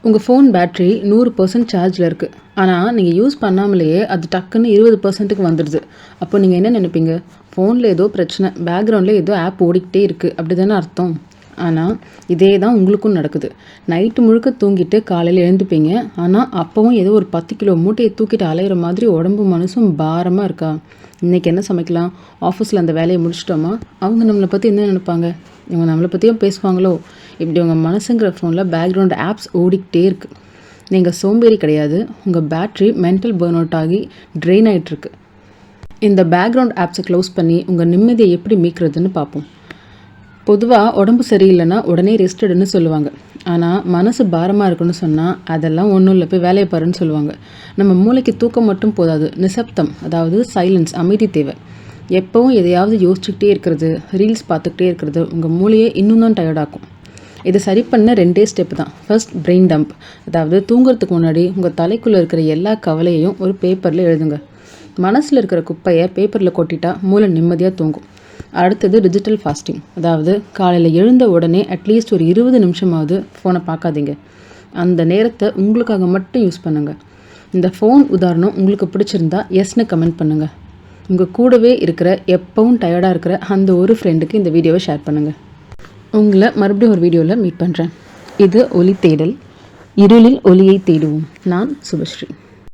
உங்கள் phone battery 100% சார்ஜில் இருக்குது. ஆனால் நீங்கள் யூஸ் பண்ணாமலேயே அது டக்குன்னு 20%க்கு வந்துடுது. அப்போ நீங்கள் என்ன நினைப்பீங்க? ஃபோனில் ஏதோ பிரச்சனை, பேக்ரவுண்டில் ஏதோ ஆப் ஓடிக்கிட்டே இருக்குது, அப்படி தானே அர்த்தம். ஆனால் இதே தான் உங்களுக்கும் நடக்குது. நைட்டு முழுக்க தூங்கிட்டு காலையில் எழுந்துப்பீங்க. ஆனால் அப்போவும் ஏதோ ஒரு 10 கிலோ மூட்டையை தூக்கிட்டு அலையிற மாதிரி உடம்பு மனசும் பாரமாக இருக்கா? இன்றைக்கி என்ன சமைக்கலாம்? ஆஃபீஸில் அந்த வேலையை முடிச்சிட்டோமா? அவங்க நம்மளை பற்றி என்ன நினைப்பாங்க? இவங்க நம்மளை பற்றியும் பேசுவாங்களோ? இப்படி உங்கள் மனசுங்கிற ஃபோனில் பேக்ரவுண்ட் ஆப்ஸ் ஓடிக்கிட்டே இருக்குது. நீங்கள் சோம்பேறி கிடையாது, உங்கள் பேட்ரி மென்டல் பர்ன் அவுட் ஆகி ட்ரெயின் ஆகிட்டுருக்கு. இந்த பேக்ரவுண்ட் ஆப்ஸை க்ளோஸ் பண்ணி உங்கள் நிம்மதியை எப்படி மீட்கிறதுன்னு பார்ப்போம். பொதுவாக உடம்பு சரியில்லைன்னா உடனே ரெஸ்ட் எடுன்னு சொல்லுவாங்க. ஆனால் மனசு பாரமாக இருக்குன்னு சொன்னால் அதெல்லாம் ஒன்றும் இல்லை, போய் வேலையை பாருன்னு சொல்லுவாங்க. நம்ம மூளைக்கு தூக்கம் மட்டும் போதாது, நிசப்தம், அதாவது சைலன்ஸ், அமைதி தேவை. எப்போவும் எதையாவது யோசிச்சுக்கிட்டே இருக்கிறது, ரீல்ஸ் பார்த்துக்கிட்டே இருக்கிறது உங்கள் மூளையை இன்னும் தான் டயர்டாக்கும். இதை சரி பண்ண 2 ஸ்டெப்பு தான். First, brain dump. அதாவது தூங்குறதுக்கு முன்னாடி உங்கள் தலைக்குள்ளே இருக்கிற எல்லா கவலையையும் ஒரு பேப்பரில் எழுதுங்க. மனசில் இருக்கிற குப்பையை பேப்பரில் கொட்டிட்டா மூளை நிம்மதியாக தூங்கும். அடுத்தது, டிஜிட்டல் ஃபாஸ்டிங். அதாவது காலையில் எழுந்த உடனே அட்லீஸ்ட் ஒரு 20 நிமிஷமாவது ஃபோனை பார்க்காதீங்க. அந்த நேரத்தை உங்களுக்காக மட்டும் யூஸ் பண்ணுங்கள். இந்த ஃபோன் உதாரணம் உங்களுக்கு பிடிச்சிருந்தா எஸ்ன்னு கமெண்ட் பண்ணுங்கள். உங்கள் கூடவே இருக்கிற, எப்பவும் டயர்டாக இருக்கிற அந்த ஒரு ஃப்ரெண்டுக்கு இந்த வீடியோவை ஷேர் பண்ணுங்கள். உங்களை மறுபடியும் ஒரு வீடியோவில் மீட் பண்ணுறேன். இது ஒலி தேடல், இருளில் ஒலியை தேடுவோம். நான் சுபஸ்ரீ.